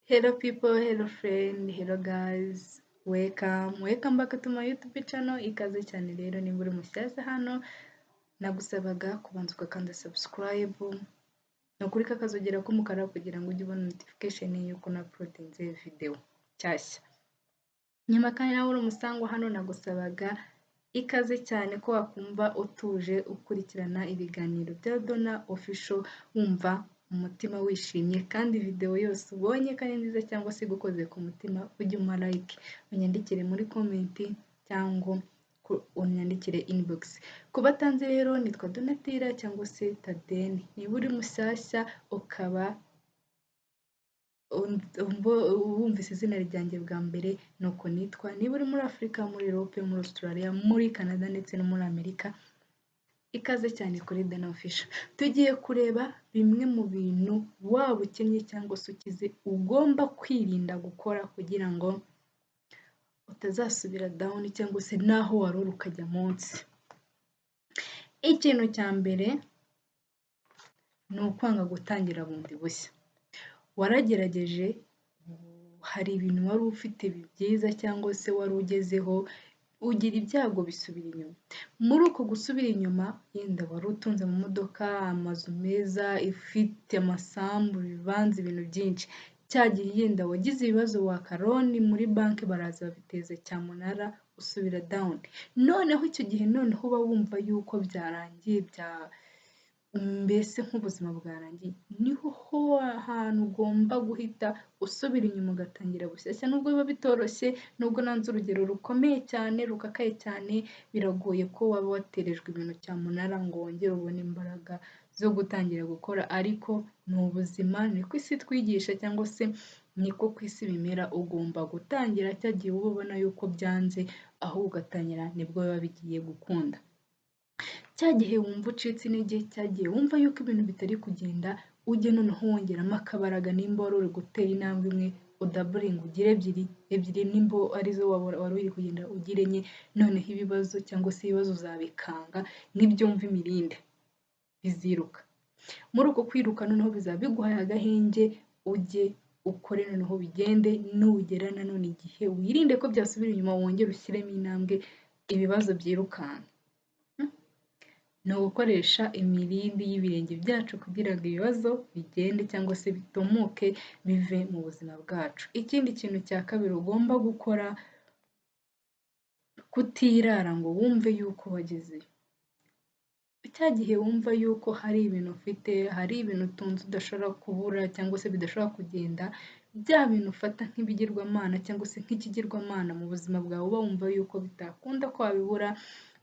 Hello people, hello friend, hello guys. Welcome back to my YouTube channel. Ikaze cyane rero nimba uri mushyashya hano nagusabaga kubanza ugakanda subscribe no kuri kakazogera k'umukara kugira ngo ujye ubona notification y'uko na uploadinze video cyashya. Nyuma kandi nawe uri umusangwa hano nagusabaga ikaze cyane ko wakumva utuje ukurikirana ibiganiro bya DONA official wumva umutima wishimye kandi video yose ubonye kandi nziza cyangwa se gukoze ku mutima ujye umpa like unyandikire muri comment cyangwa unyandikire inbox. Kubatanze rero nitwa Donatira cyangwa se Tadeni. Niba uri mushyashya ukaba wumvise izina ryanjye bwa mbere nuko nitwa. Niba uri muri Afurika, muri Europe, muri Australia, muri Canada ndetse no muri Amerika, ikaze cyane kuri DONA official. Tugiye kureba bimwe mu bintu waba ukennye cyangwa se ukize ugomba kwirinda gukora kugira ngo utazasubira down cyangwa se naho waruri ukajya munsi. Ikintu cya mbere ni ukwanga gutangira bundi bushya. Waragerageje, hari ibintu wari ufite byiza cyangwa se wari ugezeho, ugira ibyago bisubira inyuma. Muri uko gusubira inyuma, yenda wari utunze mu modoka, amazu meza, ifite amasambu, ibibanza, ibintu byinshi. Cyagiye yenda wagize ibibazo waka loan muri banki baraza babiteza cyamunara usubira down. Noneho icyo gihe noneho uba wumva yuko byarangiye mbese nk'ubuzima bwarangiye, niho hantu ugomba guhita usubira inyuma ugatangira bushyashya. Nubwo biba bitoroshye, nubwo nanze urugero rukomeye cyane rukakaye cyane, biragoye ko waba waterejwe ibintu cyamunara ngo wongere ubone imbaraga zo gutangira gukora, ariko ni ubuzima, niko isi twigisha cyangwa se niko ku isi bimera. Ugomba gutangira cyagiye uba ubona yuko byanze, aho ugatangira nibwo biba bigiye gukunda. Cyagihe wumva ucitse intege, cyagiye wumva yuko ibintu bitari kugenda, ujye noneho wongeramo akabaraga. Nimba wari uri gutera intambwe imwe udaburinga ugire ebyiri, nimba arizo wari uri kugenda ugire enye. Noneho ibibazo cyangwa se ibibazo uzabikanga n'ibyumva imirinde biziruka. Muri uko kwiruka noneho bizaba biguhaye agahenge, ujye ukore noneho bigende. Nugera nanone igihe wirinde ko byasubira inyuma, wongere ushyiremo intambwe, ibibazo byirukanka. Ni ugukoresha imirindi y'ibirenge byacu kugira ngo ibibazo bigende cyangwa se bitomoke bive mu buzima bwacu. Ikindi kintu cya kabiri ugomba gukora, kutirara ngo wumve yuko wagezeyo. Cyagihe wumva yuko hari ibintu ufite, hari ibintu utunze udashobora kubura cyangwa se bidashobora kugenda, bya bintu ufata nk'ibigirwamana cyangwa se nk'ikigirwamana mu buzima bwawe, uba wumva yuko bitakunda ko wabibura,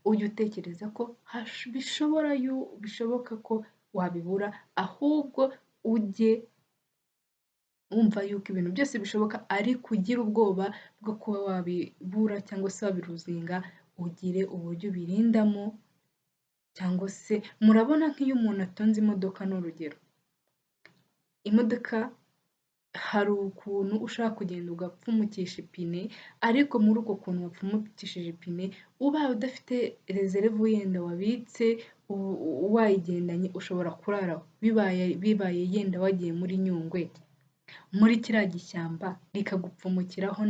ujye utekereza ko bishoboka ko wabibura, ahubwo ujye wumva yuko ibintu byose bishoboka, ariko ugira ubwoba bwo kuba wabibura cyangwa se wabiruzinga. Ugire uburyo ubirindamo, cyangwa se murabona nk'iyo umuntu atunze imodoka, ni urugero. Imodoka hari ukuntu ushaka kugenda ugapfumukisha ipine, ariko muri uko kuntu wapfumukishije ipine, ubaye udafite reserve yenda wabitse wayigendanye, ushobora kurara bibaye yenda wagiye muri Nyungwe, muri kiriya gishyamba rikagupfumukiraho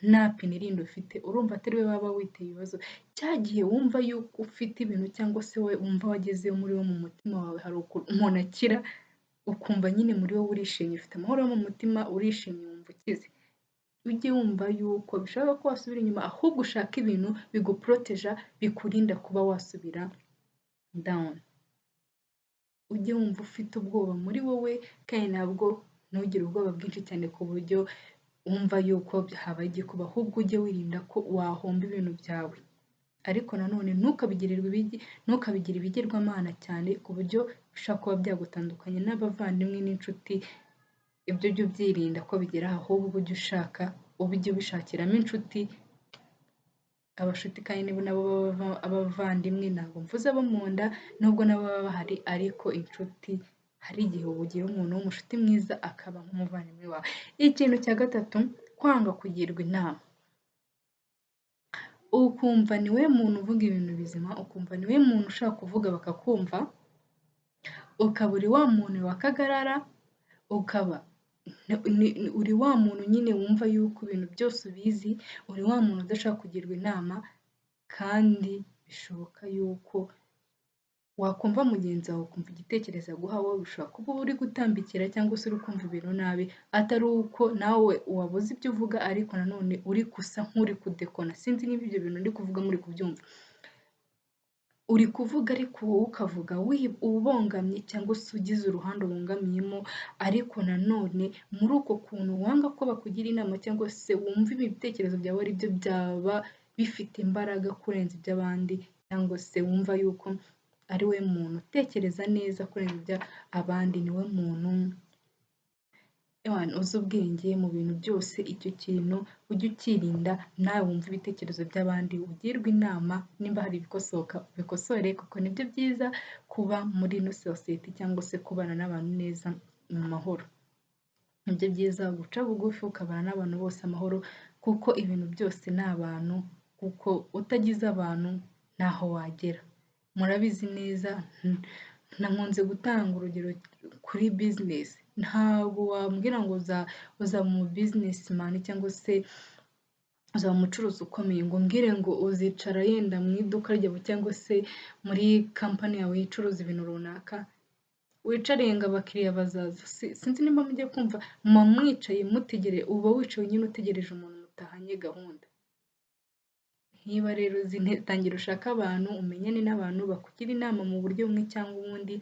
nta pine rindi ufite, urumva atari we waba witeye ibibazo. Cyagihe wumva yuko ufite ibintu cyangwa se wumva wagezeyo muri wo mu mutima wawe, hari ukuntu umuntu akira ukumva nyine muri wowe urishimye, ufite amahoro mu mutima, urishimye, wumva ukize. Ujye wumva yuko bishoboka ko wasubira inyuma, ahubwo ushaka ibintu biguproteja, bikurinda kuba wasubira down. Ujye wumva ufite ubwoba muri wowe, kandi ntabwo ntugire ubwoba bwinshi cyane ku buryo wumva yuko habaye igikuba, ahubwo ujye wirinda ko wahomba ibintu byawe. Ariko nanone ntukabigire ibigirwamana cyane ku buryo bishobora kuba byagutandukanya n'abavandimwe n'inshuti. Ibyo byo byirinda ko bigera, ahubwo ujye ubishakiramo inshuti. Abashuti kandi nibo nabo abavandimwe, ntabwo mvuze abo mu nda, nubwo nabo baba bahari, ariko inshuti hari igihe ugira umuntu w'umushuti mwiza akaba nk'umuvandimwe wawe. Ikintu cya gatatu, kwanga kugirwa inama. Ukumva ni we muntu uvuga ibintu bizima, ukumva ni we muntu ushaka kuvuga bakakumva, ukaba uri wa muntu wakagarara, ukaba uri wa muntu nyine wumva yuko ibintu byose ubizi, uri wa muntu udashaka kugirwa inama kandi bishoboka yuko wakumva mugenzi wawe ukumva igitekerezo aguha wowe bishobora kuba uri gutambikira cyangwa se uri kumva ibintu nabi, atari uko nawe wabuze ibyo uvuga ariko nanone uri gusa nk'uri kudekona. Sinzi niba ibyo bintu ndi kuvuga muri kubyumva. Uri kuvuga ariko wowe ukavuga ubongamye cyangwa se ugize uruhande ubongamiyemo, ariko nanone muri uko kuntu wanga ko bakugira inama cyangwa se wumva ibitekerezo byawe ari byo byaba bifite imbaraga kurenza iby'abandi, cyangwa se wumva yuko ari we muntu utekereza neza kurenza iby'abandi, ni we muntu uzi ubwenge mu bintu byose. Icyo kintu ujye ukirinda, nawe wumva ibitekerezo by'abandi, ugirwe inama, nimba hari ibikosoka ubikosore kuko nibyo byiza kuba muri ino sosiyete cyangwa se kubana n'abantu neza mu mahoro. Nibyo byiza guca bugufi ukabana n'abantu bose amahoro, kuko ibintu byose ni abantu, kuko utagize abantu ntaho wagera. Murabizi neza, nkunze gutanga urugero kuri bizinesi. Ntabwo wambwira ngo uzaba umu bizinesimani cyangwa se uzaba umucuruzi ukomeye ngo umbwire ngo uzicara yenda mu iduka ryawe cyangwa se muri kampani yawe icuruza ibintu runaka, wicare ngo abakiriya bazaza. Sinzi niba mujya kumva, muba mwicaye uba wicaye nyine utegereje umuntu mutahanye gahunda. Niba rero tangira ushake abantu, umenyane n'abantu bakugira inama mu buryo bumwe cyangwa ubundi,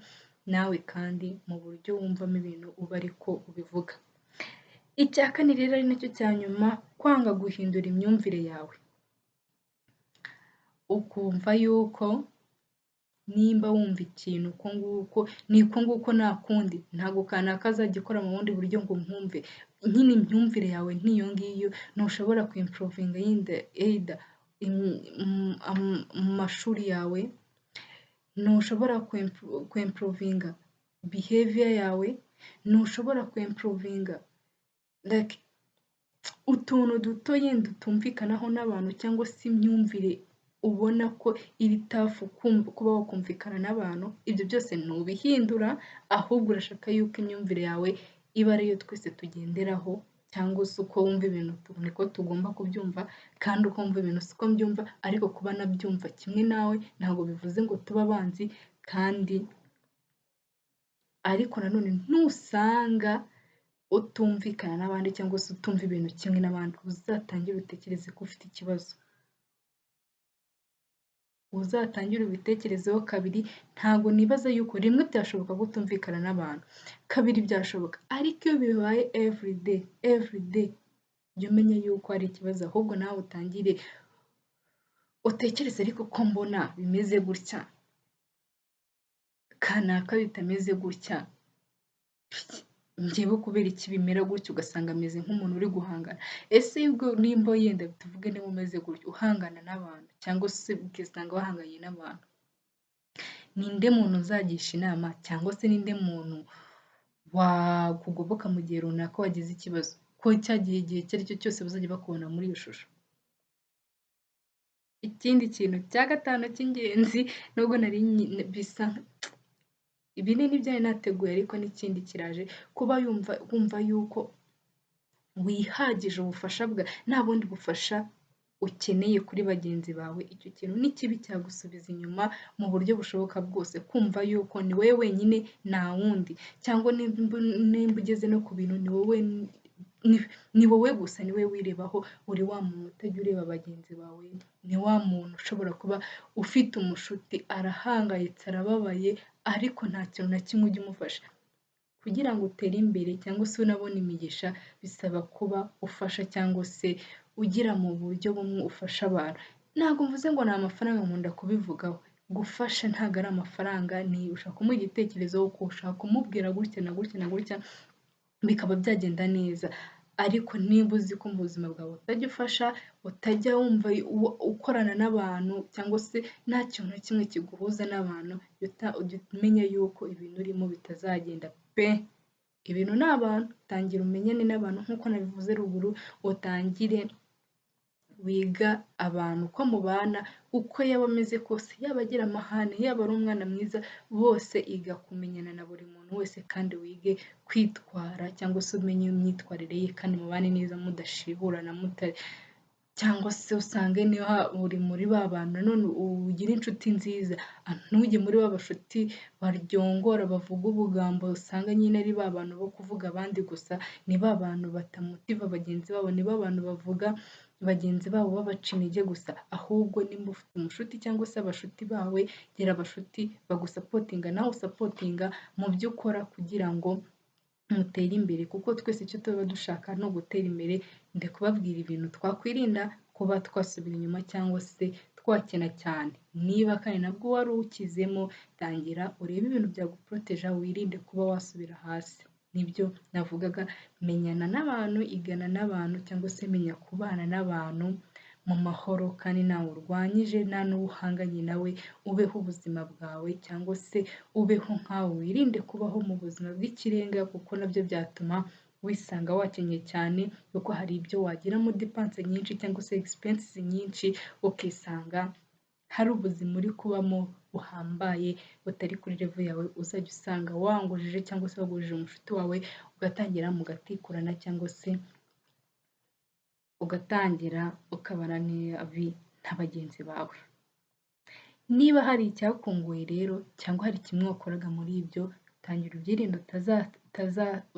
nawe kandi mu buryo wumvamo ibintu uba ariko ubivuga. Icya kane rero ari nacyo cya nyuma, kwanga guhindura imyumvire yawe. Ukumva yuko nimba wumva ikintu uko nguko ni uko nguko nta kundi, ntabwo kanaka azagikora mu bundi buryo ngo nkumve. Nyine imyumvire yawe nk'iyo ngiyo ntushobora kwimpuruvinga either mu mashuri yawe, ntushobora kwimpuruvinga behavior yawe, ntushobora kwimpuruvinga utuntu duto yenda utumvikanaho n'abantu, cyangwa se imyumvire ubona ko iri tafu kuba wakumvikana n'abantu. Ibyo byose ntubihindura, ahubwo urashaka yuko imyumvire yawe iba ariyo twese tugenderaho, cyangwa se uko wumva ibintu niko tugomba kubyumva, kandi uko wumva ibintu siko mbyumva, ariko kuba nabyumva kimwe nawe ntabwo bivuze ngo tuba abanzi. Kandi ariko nanone ntusanga utumvikana n'abandi cyangwa se utumva ibintu kimwe n'abandi, uzatangire utekereze ko ufite ikibazo. Uzatangire ubitekerezeho kabiri. Ntabwo nibaza yuko rimwe byashoboka ko utumvikana n'abantu, kabiri byashoboka, ariko iyo bibaye everyday jya umenya yuko hari ikibazo, ahubwo nawe utangire utekereze ariko ko mbona bimeze gutya, kanaka bitameze gutya, njyewe kubera iki bimera gutya, ugasanga ameze nk'umuntu uri guhangana. Ese ubwo nimba yenda tuvuge niba umeze gutya uhangana n'abantu, cyangwa se ugasanga wahanganye n'abantu, ninde muntu uzagisha inama cyangwa se ninde muntu wakugoboka mu gihe runaka wagize ikibazo, ko cyagiye igihe icyo ari cyo cyose bazajya bakubona muri iyo shusho. Ikindi kintu cya gatanu cy'ingenzi, nubwo nari bisa ibinini byari nateguye ariko n'ikindi kiraje, kuba wumva yuko wihagije ubufasha nta bundi bufasha ukeneye kuri bagenzi bawe. Icyo kintu ni kibi, cyagusubiza inyuma mu buryo bushoboka bwose, kumva yuko ni wowe wenyine nta wundi, cyangwa nimba ugeze no ku bintu ni wowe gusa, ni wowe wirebaho. Uri wa muntu utajya ureba bagenzi bawe, ni wa muntu ushobora kuba ufite umushuti arahangayitse arababaye ariko nta kintu na kimwe ujya umufasha. Kugira ngo utere imbere cyangwa se unabone imigisha, bisaba kuba ufasha cyangwa se ugira mu buryo bumwe ufasha abantu. Ntabwo mvuze ngo ni amafaranga, nkunda kubivugaho. Gufasha ntabwo ari amafaranga, ni ushaka kumuha igitekerezo, ushaka kumubwira gutya na gutya na gutya, bikaba byagenda neza. Ariko niba uzi ko mu buzima bwawe utajya ufasha, utajya wumva ukorana n'abantu, cyangwa se nta kintu na kimwe kiguhuza n'abantu, ujya umenya yuko ibintu urimo bitazagenda pe. Ibintu ni abantu, tangira umenyane n'abantu nk'uko nabivuze ruguru, utangire wiga abantu uko mubana, uko yaba ameze kose, yaba agira amahane, yaba ari umwana mwiza, bose iga kumenyana na buri muntu wese kandi wige kwitwara cyangwa se umenye imyitwarire ye kandi mubane neza mudashiburana cyangwa se usange niba uri muri ba bantu none ugire inshuti nziza, ntujye muri ba bashuti baryongora bavuga ubugambo usanga nyine ari ba bantu bo kuvuga abandi gusa, ni ba bantu batamotiva bagenzi babo, ni ba bantu bavuga bagenzi babo babaca intege gusa, ahubwo nimba ufite umushuti cyangwa se abashuti bawe, gira abashuti bagusapotinga nawe usapotinga mu byo ukora kugira ngo mutere imbere, kuko twese icyo tuba dushaka ni ugutera imbere. Ndi kubabwira ibintu twakwirinda kuba twasubira inyuma cyangwa se twakena cyane. Niba kandi nabwo wari ukizemo, tangira urebe ibintu byaguporoteja, wirinde kuba wasubira hasi. Nibyo navugaga, menyana n'abantu, igana n'abantu cyangwa se menya kubana n'abantu mu mahoro kandi ntawe urwanyije, nta n'uwo uhanganye nawe, ubeho ubuzima bwawe cyangwa se ubeho nkawe, wirinde kubaho mu buzima bw'ikirenga kuko nabyo byatuma wisanga wakennye cyane, kuko hari ibyo wagiramo depanse nyinshi cyangwa se egisipensi nyinshi, ukisanga hari ubuzima uri kubamo buhambaye butari kuri revo yawe, uzajya usanga wangujije cyangwa se wagujije umushuti wawe, ugatangira mugatikurana cyangwa se ugatangira ukabana nabi na bagenzi bawe. Niba hari icyakunguye rero cyangwa hari kimwe wakoraga muri ibyo, tangira ubyirinde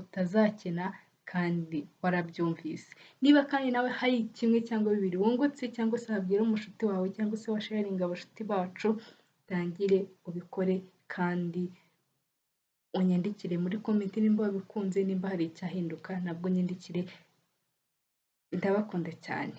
utazakena kandi warabyumvise. Niba kandi nawe hari kimwe cyangwa bibiri wungutse cyangwa se wabwira umushuti wawe cyangwa se washaringa abashuti bacu, tangire ubikore kandi unyandikire muri komenti nimba wabikunze, nimba hari icyahinduka nabwo nyandikire. Ndabakunda cyane.